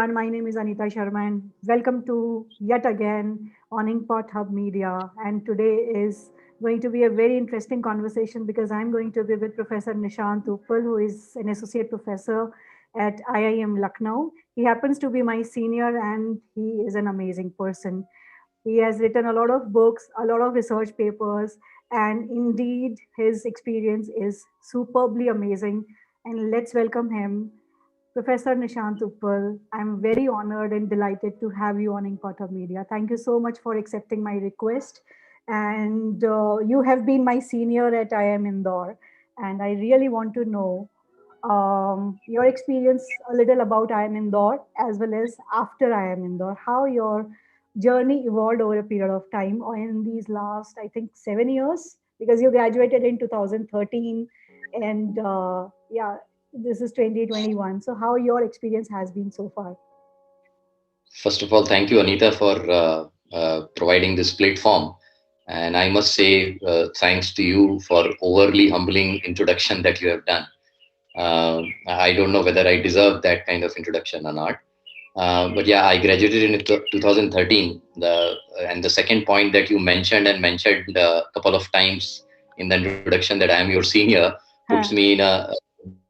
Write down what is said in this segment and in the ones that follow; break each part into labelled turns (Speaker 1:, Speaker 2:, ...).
Speaker 1: everyone. My name is Anita Sharma and welcome to yet again on INKPOTHUB Media. And today is going to be a very interesting conversation because I'm going to be with Professor Nishant Uppal, who is an associate professor at IIM Lucknow. He happens to be my senior and he is an amazing person. He has written a lot of books, a lot of research papers, and indeed his experience is superbly amazing. And let's welcome him. Professor Nishant Uppal, I'm very honored and delighted to have you on INKPOTHUB Media. Thank you so much for accepting my request. And you have been my senior at IIM Indore. And I really want to know your experience a little about IIM Indore as well as after IIM Indore, how your journey evolved over a period of time or in these last, I think, 7 years, because you graduated in 2013 and yeah, this is 2021. So how your experience has been so far?
Speaker 2: First of all, thank you, Anita, for providing this platform. And I must say, thanks to you for overly humbling introduction that you have done. I don't know whether I deserve that kind of introduction or not. But yeah, I graduated in 2013. And the second point that you mentioned a couple of times in the introduction, that I am your senior, puts me in a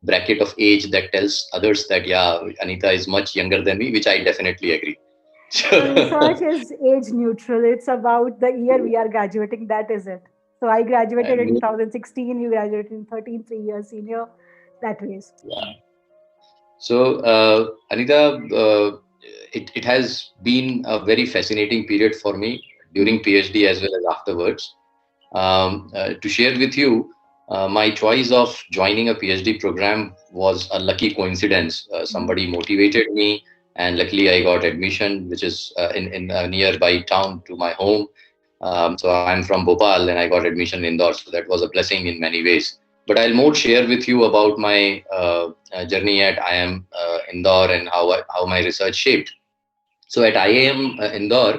Speaker 2: bracket of age that tells others that, yeah, Anita is much younger than me, which I definitely agree.
Speaker 1: So research is age neutral. It's about the year we are graduating. That is it. So I graduated in 2016. You graduated in 13, 3 years senior. That ways.
Speaker 2: Yeah. So, Anita, it has been a very fascinating period for me during PhD as well as afterwards. To share with you, my choice of joining a PhD program was a lucky coincidence. Somebody motivated me, and luckily I got admission, which is in a nearby town to my home. So I'm from Bhopal, and I got admission in Indore. So that was a blessing in many ways. But I'll more share with you about my journey at IIM Indore and how my research shaped. So at IIM Indore,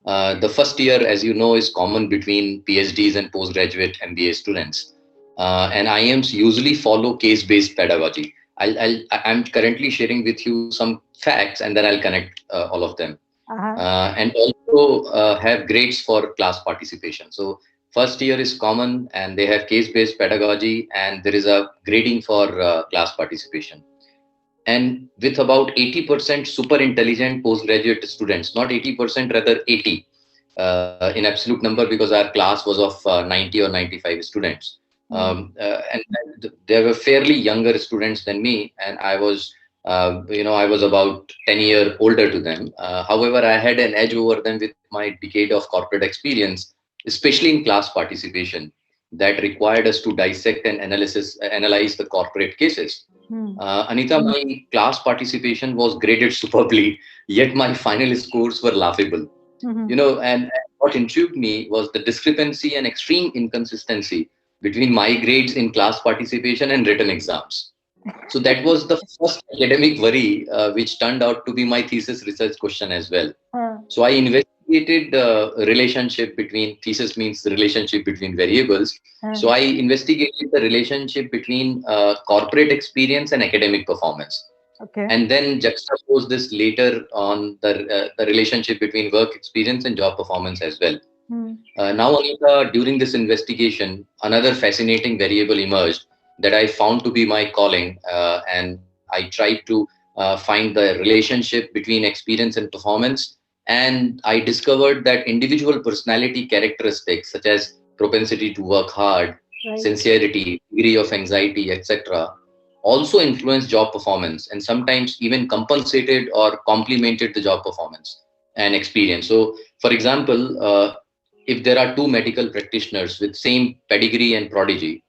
Speaker 2: the first year, as you know, is common between PhDs and postgraduate MBA students. And IIMs usually follow case-based pedagogy. I'm currently sharing with you some facts, and then I'll connect all of them. And also have grades for class participation. So first year is common, and they have case-based pedagogy, and there is a grading for class participation. And with about 80% super intelligent postgraduate students, not 80%, rather 80 in absolute number, because our class was of 90 or 95 students. And there were fairly younger students than me, and I was about 10 years older to them. However, I had an edge over them with my decade of corporate experience, especially in class participation, that required us to dissect and analyze the corporate cases. Anita, my class participation was graded superbly, yet my final scores were laughable. And what intrigued me was the discrepancy and extreme inconsistency between my grades in class participation and written exams. So that was the first academic worry, which turned out to be my thesis research question as well. So I investigated the relationship between, thesis means the relationship between variables. So I investigated the relationship between corporate experience and academic performance. And then juxtapose this later on the relationship between work experience and job performance as well. Now, Anita, during this investigation, another fascinating variable emerged that I found to be my calling, and I tried to find the relationship between experience and performance. And I discovered that individual personality characteristics such as propensity to work hard, sincerity, degree of anxiety, etc., also influence job performance, and sometimes even compensated or complemented the job performance and experience. So, for example, if there are two medical practitioners with same pedigree and prodigy,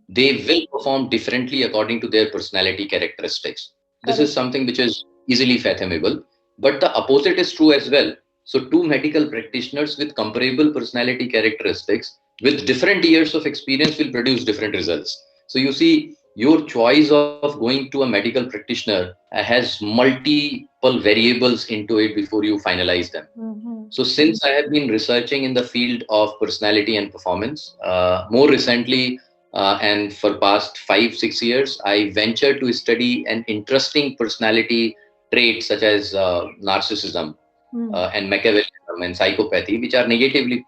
Speaker 2: they will perform differently according to their personality characteristics. This is something which is easily fathomable, but the opposite is true as well. So two medical practitioners with comparable personality characteristics with different years of experience will produce different results. So you see, your choice of going to a medical practitioner has multiple variables into it before you finalize them. So since I have been researching in the field of personality and performance, more recently, and for past 5-6 years, I ventured to study an interesting personality traits such as narcissism
Speaker 1: Mm.
Speaker 2: and Machiavellism and psychopathy, which are negatively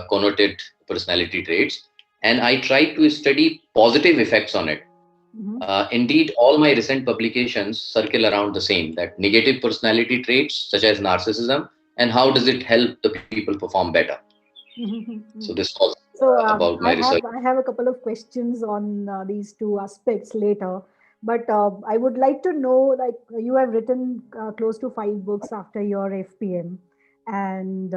Speaker 2: connoted personality traits, and I try to study positive effects on it.
Speaker 1: Mhm.
Speaker 2: Indeed, all my recent publications circle around the same, that negative personality traits such as narcissism and how does it help the people perform better. So this was
Speaker 1: So
Speaker 2: about my research.
Speaker 1: I have a couple of questions on these two aspects later, but I would like to know, like, you have written close to 5 books after your FPM, and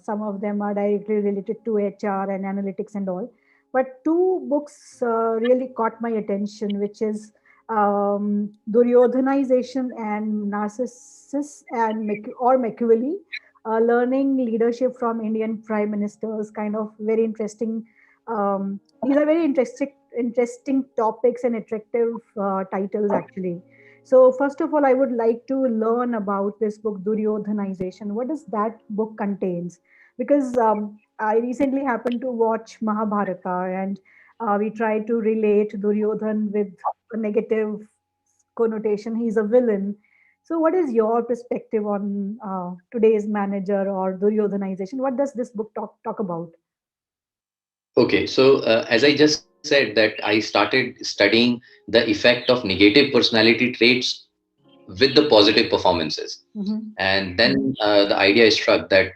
Speaker 1: some of them are directly related to HR and analytics and all. But two books really caught my attention, which is Duryodhanization and Narcissus and Machiavelli, learning leadership from Indian prime ministers. Kind of very interesting. These are very interesting topics and attractive titles, actually. So, first of all, I would like to learn about this book, Duryodhanization. What does that book contains? Because I recently happened to watch Mahabharata, and we try to relate Duryodhan with a negative connotation. He's a villain. So, what is your perspective on today's manager or Duryodhanization? What does this book talk about?
Speaker 2: Okay, so as I just said that I started studying the effect of negative personality traits with the positive performances.
Speaker 1: Mm-hmm.
Speaker 2: And then the idea is struck that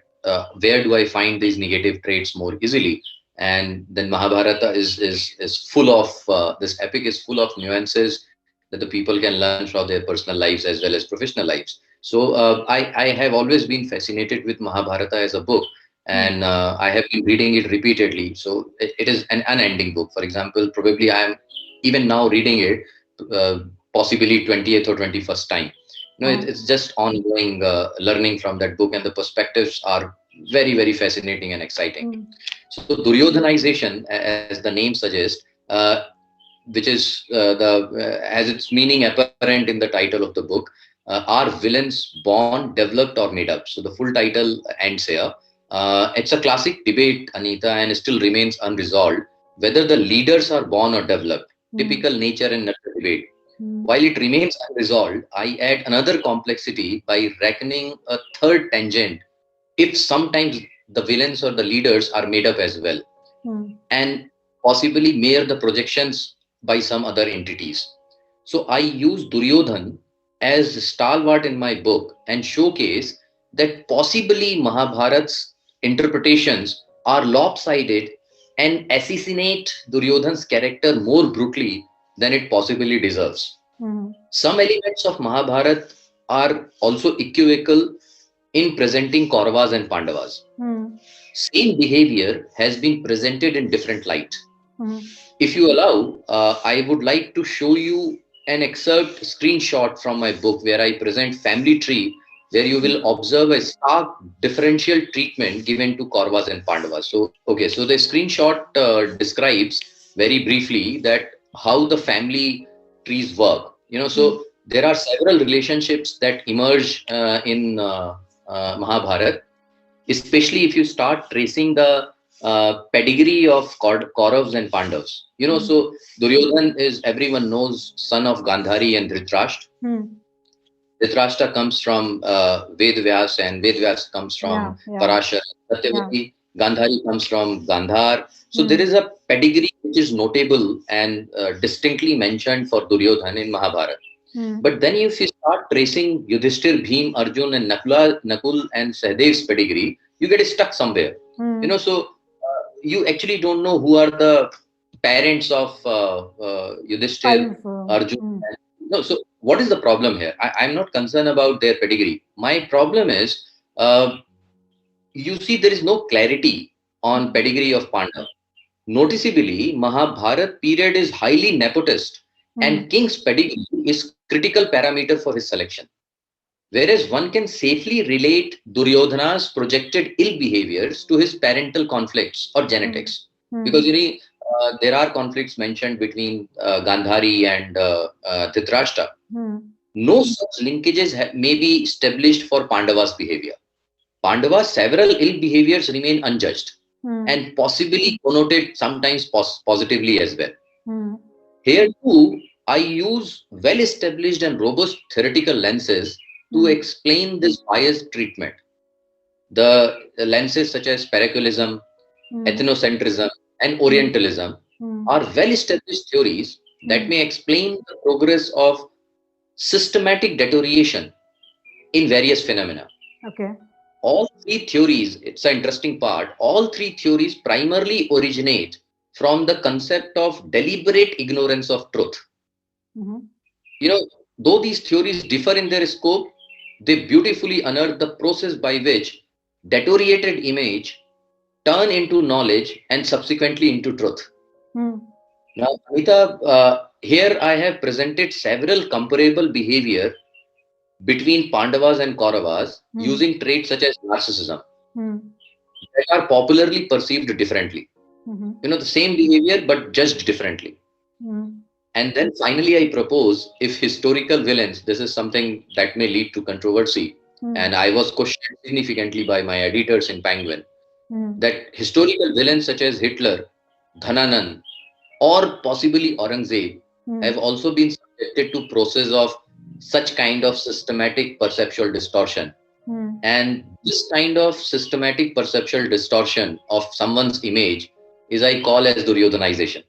Speaker 2: where do I find these negative traits more easily? And then Mahabharata is full of this epic is full of nuances that the people can learn from their personal lives as well as professional lives. So I have always been fascinated with Mahabharata as a book, and I have been reading it repeatedly. So it is an unending book. For example, probably I am even now reading it, uh, possibly 20th or 21st time.
Speaker 1: Wow.
Speaker 2: It's just ongoing learning from that book, and the perspectives are very, very fascinating and exciting.
Speaker 1: Mm.
Speaker 2: So, Duryodhanization, as the name suggests, which is has its meaning apparent in the title of the book, are villains born, developed, or made up? So, the full title ends here. It's a classic debate, Anita, and still remains unresolved whether the leaders are born or developed.
Speaker 1: Mm.
Speaker 2: Typical nature and nurture debate.
Speaker 1: Mm.
Speaker 2: While it remains unresolved, I add another complexity by reckoning a third tangent: if sometimes the villains or the leaders are made up as well,
Speaker 1: Mm.
Speaker 2: and possibly mere the projections by some other entities. So I use Duryodhan as stalwart in my book and showcase that possibly Mahabharat's interpretations are lopsided and assassinate Duryodhan's character more brutally than it possibly deserves.
Speaker 1: Mm.
Speaker 2: Some elements of Mahabharata are also equivocal in presenting Kauravas and Pandavas.
Speaker 1: Mm.
Speaker 2: Same behavior has been presented in different light.
Speaker 1: Mm.
Speaker 2: If you allow, I would like to show you an excerpt screenshot from my book where I present family tree, where you will observe a stark differential treatment given to Kauravas and Pandavas. So, okay, so the screenshot describes very briefly that how the family trees work.
Speaker 1: Mm.
Speaker 2: So there are several relationships that emerge in Mahabharata, especially if you start tracing the pedigree of Kauravas and Pandavas.
Speaker 1: Mm.
Speaker 2: So Duryodhan is, everyone knows, son of Gandhari and Dhritarashtra.
Speaker 1: Mm.
Speaker 2: Dhritarashtra comes from Ved Vyas, and Ved Vyas comes
Speaker 1: Yeah,
Speaker 2: from
Speaker 1: yeah,
Speaker 2: Parashar.
Speaker 1: yeah.
Speaker 2: Satyavati, Gandhari comes from Gandhar. So there
Speaker 1: Mm.
Speaker 2: is a pedigree which is notable and distinctly mentioned for Duryodhan in Mahabharata.
Speaker 1: Mm.
Speaker 2: But then if you start tracing Yudhishthir, Bhim, Arjun, and Nakul and Sahadev's pedigree, you get stuck somewhere.
Speaker 1: Mm.
Speaker 2: So you actually don't know who are the parents of Yudhishthir,
Speaker 1: Five.
Speaker 2: Arjun. No, so what is the problem here? I'm not concerned about their pedigree. My problem is, you see, there is no clarity on
Speaker 1: Mm.
Speaker 2: pedigree of Pandav. Noticeably, Mahabharat period is highly nepotist,
Speaker 1: Mm.
Speaker 2: and king's pedigree is critical parameter for his selection. Whereas one can safely relate Duryodhana's projected ill behaviors to his parental conflicts or
Speaker 1: Mm.
Speaker 2: genetics. Because
Speaker 1: Mm.
Speaker 2: there are conflicts mentioned between Gandhari and Dhritarashtra.
Speaker 1: Mm.
Speaker 2: No such linkages may be established for Pandava's behavior. Pandava's several ill behaviors remain unjudged
Speaker 1: Mm.
Speaker 2: and possibly connoted sometimes positively as well.
Speaker 1: Mm.
Speaker 2: Here too, I use well-established and robust theoretical lenses to explain this biased treatment. The lenses such as parochialism, ethnocentrism, and Orientalism are well-established theories that may explain the progress of systematic deterioration in various phenomena.
Speaker 1: Okay.
Speaker 2: All three theories, it's an interesting part, all three theories primarily originate from the concept of deliberate ignorance of truth. You know, though these theories differ in their scope, they beautifully unearth the process by which deteriorated image turn into knowledge and subsequently into truth. Now, Anita, here I have presented several comparable behavior between Pandavas and Kauravas using traits such as narcissism that are popularly perceived differently. You know, the same behavior but judged differently. And then finally, I propose if historical villains, this is something that may lead to controversy. And I was questioned significantly by my editors in Penguin that historical villains such as Hitler, Dhananand, or possibly Aurangzeb have also been subjected to process of such kind of systematic perceptual distortion. And this kind of systematic perceptual distortion of someone's image is I call as Duryodhanization.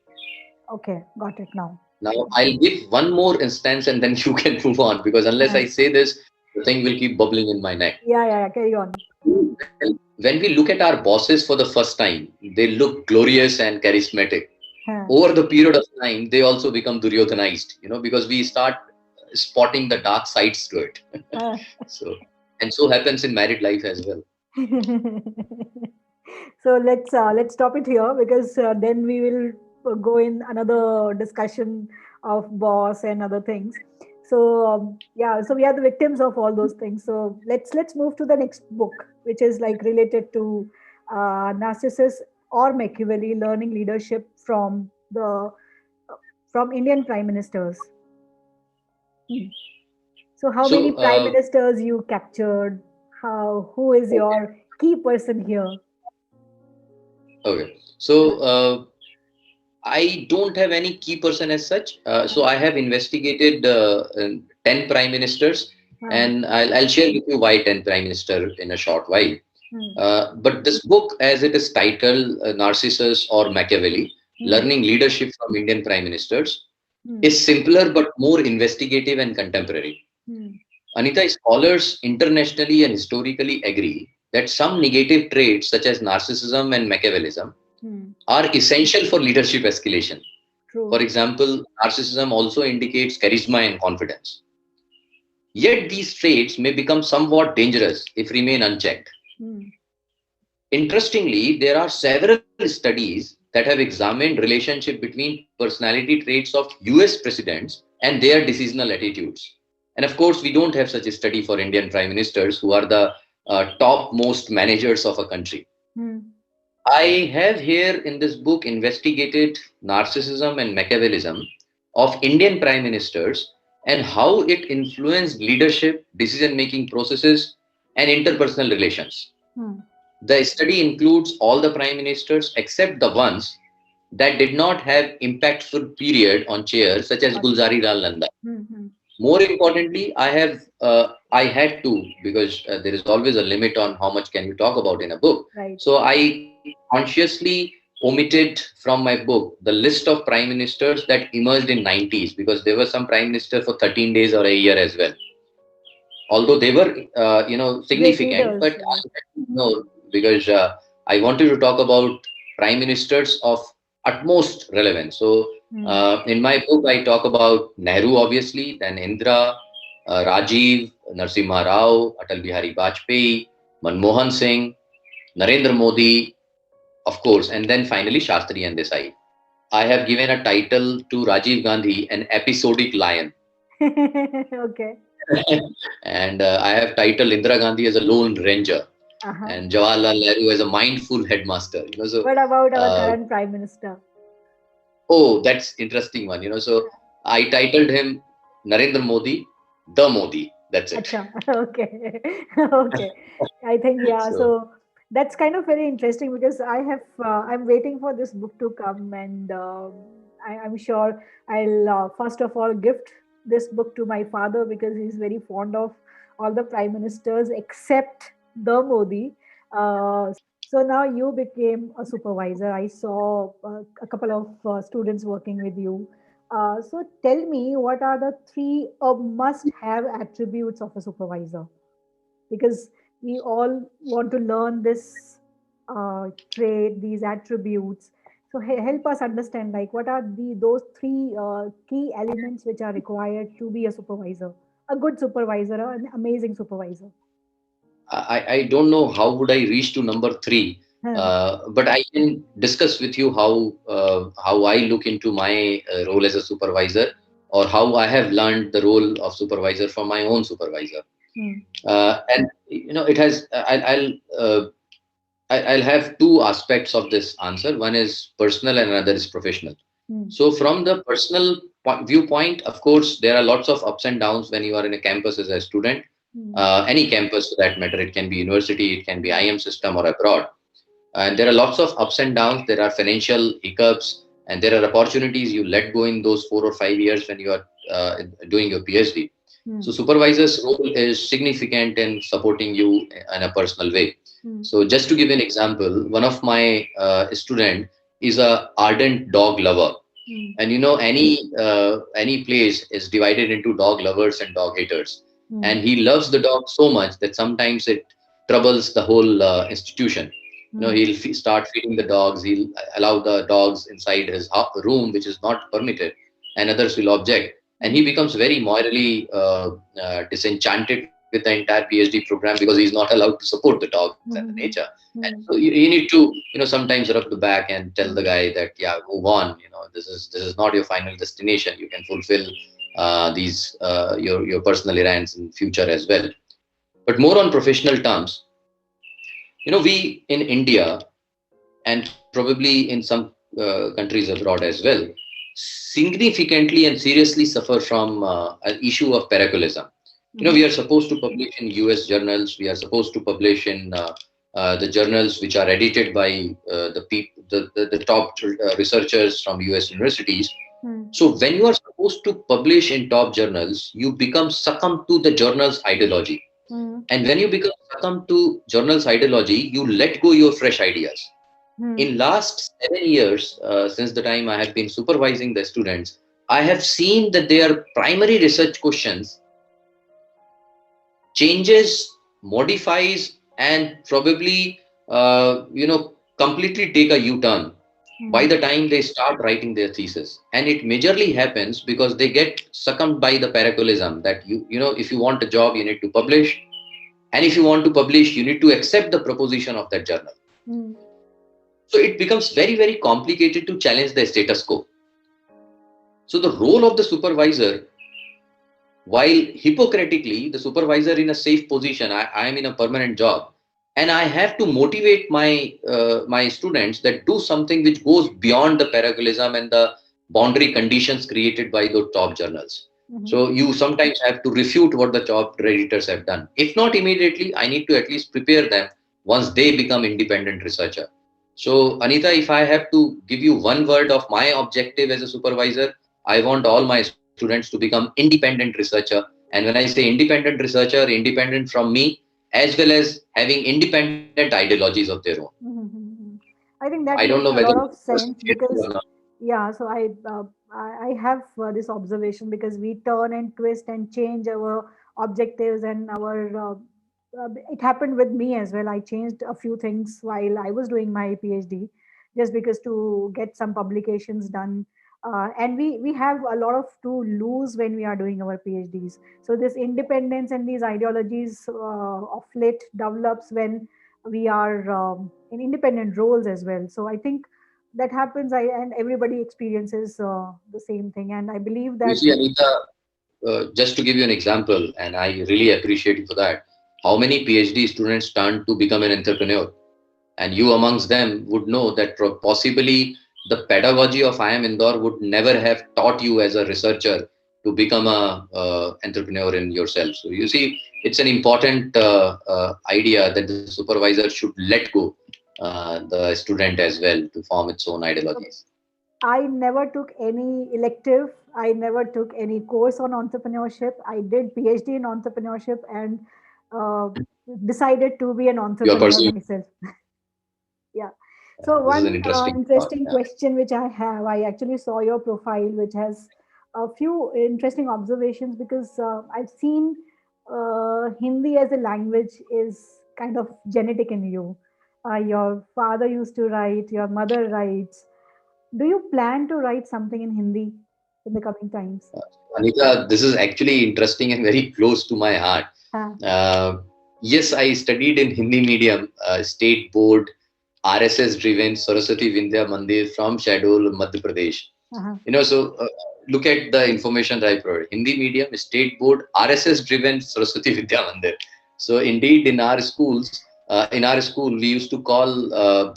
Speaker 1: Okay, got it now.
Speaker 2: Now, I'll give one more instance and then you can move on, because unless I say this, the thing will keep bubbling in my neck.
Speaker 1: Yeah, carry on.
Speaker 2: When we look at our bosses for the first time, they look glorious and charismatic. Over the period of time, they also become Duryodhanized, you know, because we start spotting the dark sides to it. So happens in married life as well.
Speaker 1: So let's stop it here, because then we will go in another discussion of boss and other things. So so we are the victims of all those things. So let's move to the next book, which is like related to Narcissus or Machiavelli, learning leadership from Indian prime ministers. So how many prime ministers you captured? Who is your key person here?
Speaker 2: Okay, so I don't have any key person as such. So I have investigated 10 prime ministers, and I'll share with you why 10 prime minister in a short while. But this book, as it is titled Narcissus or Machiavelli, Learning Leadership from Indian Prime Ministers, is simpler but more investigative and contemporary. Anita, scholars internationally and historically agree that some negative traits such as narcissism and Machiavellism are essential for leadership escalation.
Speaker 1: True.
Speaker 2: For example, narcissism also indicates charisma and confidence. Yet these traits may become somewhat dangerous if remain unchecked. Interestingly, there are several studies that have examined relationship between personality traits of US presidents and their decisional attitudes. And of course, we don't have such a study for Indian prime ministers who are the topmost managers of a country. I have here in this book investigated narcissism and Machiavellism of Indian prime ministers and how it influenced leadership, decision-making processes, and interpersonal relations. The study includes all the prime ministers except the ones that did not have impactful period on chairs, such as Gulzari Lal Nanda. More importantly, I had to, because there is always a limit on how much can you talk about in a book.
Speaker 1: Right.
Speaker 2: So I consciously omitted from my book the list of prime ministers that emerged in 90s, because there were some prime minister for 13 days or a year as well. Although they were, significant, but I had to because I wanted to talk about prime ministers of utmost relevance. So in my book, I talk about Nehru, obviously, then Indira, Rajiv, Narasimha Rao, Atal Bihari Vajpayee, Manmohan Singh, Narendra Modi, of course, and then finally Shastri and Desai. I have given a title to Rajiv Gandhi, an episodic lion.
Speaker 1: Okay.
Speaker 2: And I have titled Indira Gandhi as a lone ranger. And Jawaharlal Nehru as a mindful headmaster. So,
Speaker 1: what about our current prime minister?
Speaker 2: Oh, that's interesting one. So I titled him Narendra Modi, the Modi. That's it.
Speaker 1: Okay. Okay. I think So that's kind of very interesting, because I'm waiting for this book to come, and I'm sure I'll first of all gift this book to my father because he's very fond of all the prime ministers except the Modi. So now you became a supervisor. I saw a couple of students working with you. So tell me, what are the three must-have attributes of a supervisor? Because we all want to learn this trait, these attributes. So help us understand, like, what are those three key elements which are required to be a supervisor, a good supervisor, an amazing supervisor.
Speaker 2: I don't know how would I reach to number three,
Speaker 1: Huh.
Speaker 2: but I can discuss with you how I look into my role as a supervisor, or how I have learned the role of supervisor from my own supervisor.
Speaker 1: Hmm.
Speaker 2: And it has. I'll have two aspects of this answer. One is personal and another is professional.
Speaker 1: Hmm.
Speaker 2: So from the personal viewpoint, of course, there are lots of ups and downs when you are in a campus as a student.
Speaker 1: Hmm.
Speaker 2: Any campus for that matter, it can be university, it can be IIM system or abroad. And there are lots of ups and downs. There are financial hiccups, and there are opportunities you let go in those 4 or 5 years when you are doing your PhD.
Speaker 1: Hmm.
Speaker 2: So supervisor's role is significant in supporting you in a personal way.
Speaker 1: Hmm.
Speaker 2: So just to give an example, one of my student is a ardent dog lover,
Speaker 1: Hmm.
Speaker 2: and any place is divided into dog lovers and dog haters,
Speaker 1: Hmm.
Speaker 2: and he loves the dog so much that sometimes it troubles the whole institution.
Speaker 1: Hmm.
Speaker 2: He'll start feeding the dogs, he'll allow the dogs inside his room, which is not permitted, and others will object, and he
Speaker 1: Hmm.
Speaker 2: becomes very morally disenchanted with the entire PhD program because he's not allowed to support the dogs and the nature.
Speaker 1: Hmm.
Speaker 2: And so
Speaker 1: Hmm.
Speaker 2: you need to sometimes rub the back and tell the guy that, yeah, move on, this is not your final destination. You can fulfill these your personal errands in future as well. But more on professional terms, we in India, and probably in some countries abroad as well, significantly and seriously suffer from an issue of parochialism. We are supposed to publish in US journals, we are supposed to publish in the journals which are edited by the top researchers from US universities.
Speaker 1: Hmm.
Speaker 2: So when you are supposed to publish in top journals, you become succumb to the journal's ideology.
Speaker 1: Hmm.
Speaker 2: And when you become succumb to journal's ideology, you let go your fresh ideas.
Speaker 1: Hmm.
Speaker 2: In last 7 years, since the time I have been supervising the students, I have seen that their primary research questions changes, modifies, and probably completely take a U-turn by
Speaker 1: Hmm.
Speaker 2: the time they start writing their thesis. And it majorly happens because they get succumbed by the parochialism that if you want a job, you need to publish, and if you want to publish, you need to accept the proposition of that journal.
Speaker 1: Hmm.
Speaker 2: So it becomes very, very complicated to challenge the status quo. So the role of the supervisor, while hypocritically, the supervisor in a safe position, I am in a permanent job, and I have to motivate my students that do something which goes beyond the parochialism and the boundary conditions created by the top journals.
Speaker 1: Hmm.
Speaker 2: So you sometimes have to refute what the top editors have done. If not immediately, I need to at least prepare them once they become independent researcher. So Anita, if I have to give you one word of my objective as a supervisor, I want all my students to become independent researcher. And when I say independent researcher, independent from me, as well as having independent ideologies of their own.
Speaker 1: Mm-hmm. I think
Speaker 2: I
Speaker 1: that
Speaker 2: don't know
Speaker 1: makes a
Speaker 2: whether
Speaker 1: lot
Speaker 2: this
Speaker 1: of
Speaker 2: person
Speaker 1: sense
Speaker 2: gets you or
Speaker 1: because,
Speaker 2: not.
Speaker 1: yeah, so I have this observation because we turn and twist and change our objectives and it happened with me as well. I changed a few things while I was doing my PhD just because to get some publications done. And we have a lot of to lose when we are doing our PhDs. So this independence and these ideologies of late develops when we are in independent roles as well. So I think that happens, and everybody experiences the same thing, and I believe
Speaker 2: You
Speaker 1: that.
Speaker 2: see, Anita, just to give you an example, and I really appreciate you for that, how many PhD students turn to become an entrepreneur? And you amongst them would know that possibly the pedagogy of IIM Indore would never have taught you as a researcher to become a entrepreneur in yourself. So you see, it's an important idea that the supervisor should let go the student as well to form its own ideologies.
Speaker 1: I never took any elective. I never took any course on entrepreneurship. I did PhD in entrepreneurship and uh, decided to be an
Speaker 2: You are
Speaker 1: entrepreneur
Speaker 2: pursuing.
Speaker 1: myself. Yeah. So
Speaker 2: This is an
Speaker 1: one
Speaker 2: interesting thought.
Speaker 1: interesting
Speaker 2: Yeah.
Speaker 1: question which I have, I actually saw your profile, which has a few interesting observations because I've seen Hindi as a language is kind of genetic in you. Your father used to write, your mother writes. Do you plan to write something in Hindi in the coming times?
Speaker 2: Anita, this is actually interesting and very close to my heart.
Speaker 1: Huh.
Speaker 2: Uh, yes, I studied in Hindi medium, state board, RSS driven Saraswati Vindya Mandir from Shadol, Madhya Pradesh.
Speaker 1: Uh-huh.
Speaker 2: Look at the information that I provided. Hindi medium, state board, RSS driven Saraswati Vidya Mandir. So indeed, in our school, we used to call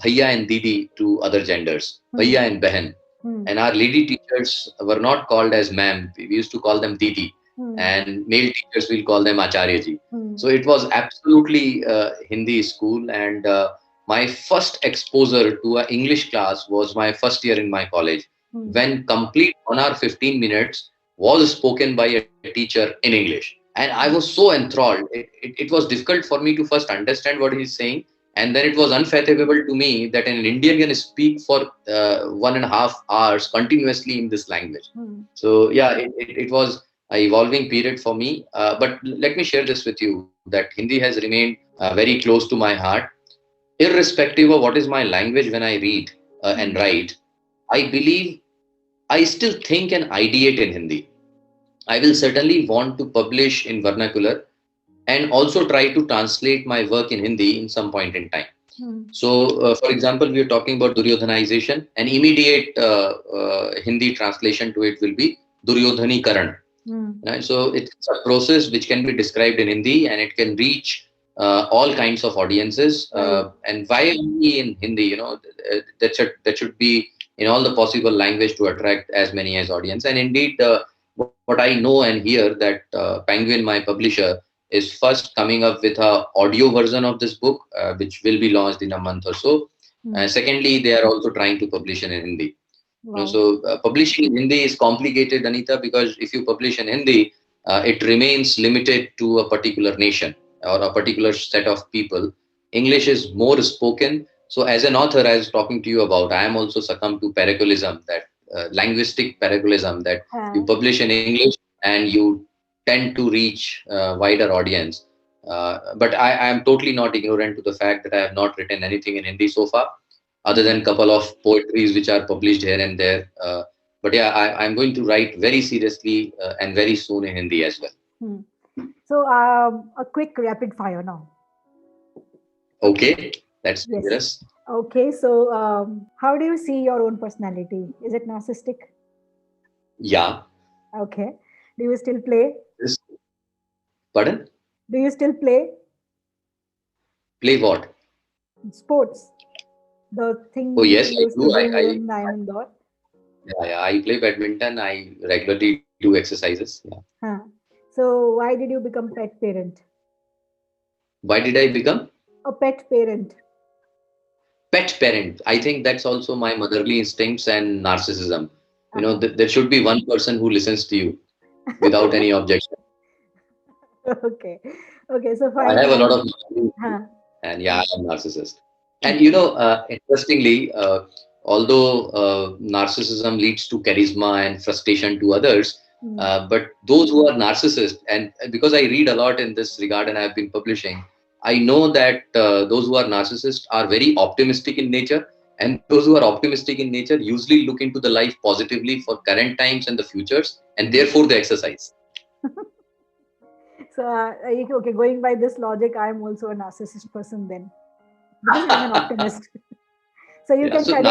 Speaker 2: Bhaiya and Didi to other genders,
Speaker 1: Hmm.
Speaker 2: Bhaiya and Behan.
Speaker 1: Hmm.
Speaker 2: And our lady teachers were not called as ma'am. We used to call them Didi.
Speaker 1: Hmm.
Speaker 2: And male teachers, we'll call them Acharya ji.
Speaker 1: Hmm.
Speaker 2: So it was absolutely Hindi school. And my first exposure to an English class was my first year in my college,
Speaker 1: Hmm.
Speaker 2: when complete 1 hour 15 minutes was spoken by a teacher in English. And I was so enthralled. It was difficult for me to first understand what he's saying. And then it was unfathomable to me that an Indian can speak for 1.5 hours continuously in this language.
Speaker 1: Hmm.
Speaker 2: So, yeah, it was an evolving period for me. But let me share this with you that Hindi has remained very close to my heart. Irrespective of what is my language when I read and
Speaker 1: Hmm.
Speaker 2: write, I believe I still think and ideate in Hindi. I will certainly want to publish in vernacular and also try to translate my work in Hindi in some point in time.
Speaker 1: Hmm.
Speaker 2: So, for example, we are talking about Duryodhanization. An immediate Hindi translation to it will be Duryodhanikaran.
Speaker 1: Hmm.
Speaker 2: Right? So, it's a process which can be described in Hindi and it can reach all kinds of audiences.
Speaker 1: Right.
Speaker 2: And why only in Hindi? That should be in all the possible language to attract as many as audience. And indeed, what I know and hear that Penguin, my publisher, is first coming up with a audio version of this book, which will be launched in a month or so.
Speaker 1: Hmm.
Speaker 2: Secondly, they are also trying to publish in Hindi.
Speaker 1: Wow.
Speaker 2: So publishing in Hindi is complicated, Anita, because if you publish in Hindi, it remains limited to a particular nation or a particular set of people. English is more spoken. So as an author, I was talking to you about, I am also succumbed to parochialism, that linguistic parochialism, that you
Speaker 1: Huh.
Speaker 2: publish in English and you tend to reach wider audience. But I am totally not ignorant to the fact that I have not written anything in Hindi so far, other than couple of poetries which are published here and there. But yeah, I'm going to write very seriously and very soon in Hindi as well.
Speaker 1: Hmm. So, a quick rapid fire now.
Speaker 2: Okay, that's
Speaker 1: Yes.
Speaker 2: dangerous.
Speaker 1: Okay. So, how do you see your own personality? Is it narcissistic?
Speaker 2: Yeah.
Speaker 1: Okay. Do you still play?
Speaker 2: This, pardon?
Speaker 1: Do you still play
Speaker 2: Play what?
Speaker 1: sports? The
Speaker 2: Oh
Speaker 1: thing which
Speaker 2: yes,
Speaker 1: you
Speaker 2: I
Speaker 1: used to
Speaker 2: do.
Speaker 1: do when I am indoor?
Speaker 2: Yeah, I play badminton. I regularly do exercises. Yeah.
Speaker 1: Huh. So, why did you become pet parent?
Speaker 2: Why did I become
Speaker 1: A pet parent.
Speaker 2: pet parent? I think that's also my motherly instincts and narcissism.
Speaker 1: Uh-huh.
Speaker 2: There should be one person who listens to you without any objection.
Speaker 1: Okay. Okay. So,
Speaker 2: I
Speaker 1: fine.
Speaker 2: have a lot
Speaker 1: And,
Speaker 2: of motherly
Speaker 1: huh.
Speaker 2: instincts, and yeah, I'm a narcissist. And
Speaker 1: Okay.
Speaker 2: interestingly, although narcissism leads to charisma and frustration to others,
Speaker 1: Hmm.
Speaker 2: but those who are narcissists, and because I read a lot in this regard and I've been publishing, I know that those who are narcissists are very optimistic in nature, and those who are optimistic in nature usually look into the life positively for current times and the futures, and
Speaker 1: Hmm.
Speaker 2: therefore they exercise.
Speaker 1: So, okay, going by this logic, I am also a narcissist person then, because I'm an optimist. So you
Speaker 2: Yeah,
Speaker 1: can
Speaker 2: so
Speaker 1: credit.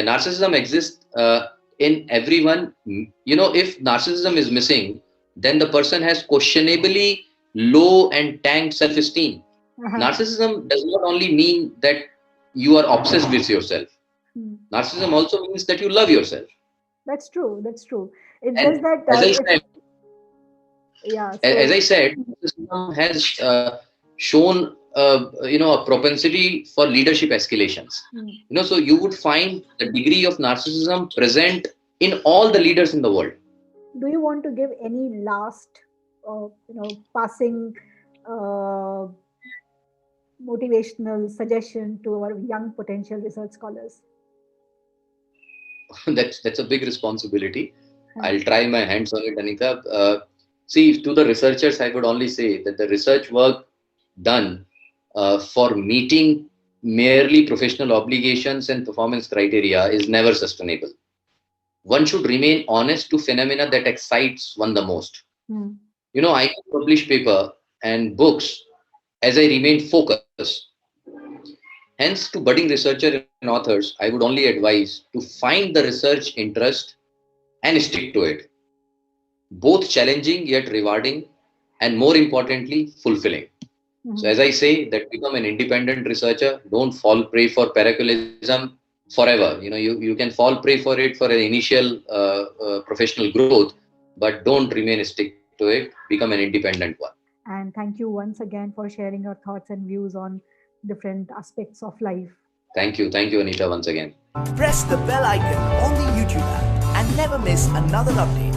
Speaker 2: narcissism exists in everyone. If narcissism is missing, then the person has questionably low and tanked self-esteem.
Speaker 1: Uh-huh.
Speaker 2: Narcissism does not only mean that you are obsessed with yourself.
Speaker 1: Hmm.
Speaker 2: Narcissism also means that you love yourself.
Speaker 1: That's true. That's true. It's just
Speaker 2: And
Speaker 1: that
Speaker 2: as I
Speaker 1: if
Speaker 2: said,
Speaker 1: yeah.
Speaker 2: as
Speaker 1: So
Speaker 2: I said, narcissism has shown. a propensity for leadership escalations. So you would find the degree of narcissism present in all the leaders in the world.
Speaker 1: Do you want to give any last, passing uh, motivational suggestion to our young potential research scholars?
Speaker 2: That's a big responsibility. I'll try my hands on it, Anita. See, to the researchers, I would only say that the research work done for meeting merely professional obligations and performance criteria is never sustainable. One should remain honest to phenomena that excites one the most. I can publish paper and books as I remain focused. Hence, to budding researchers and authors, I would only advise to find the research interest and stick to it. Both challenging yet rewarding, and more importantly, fulfilling. So as I say, that become an independent researcher, don't fall prey for parochialism forever. You can fall prey for it for an initial professional growth, but don't remain stick to it, become an independent one.
Speaker 1: And thank you once again for sharing your thoughts and views on different aspects of life.
Speaker 2: Thank you, Anita, once again.
Speaker 3: Press the bell icon on the YouTube app and never miss another update.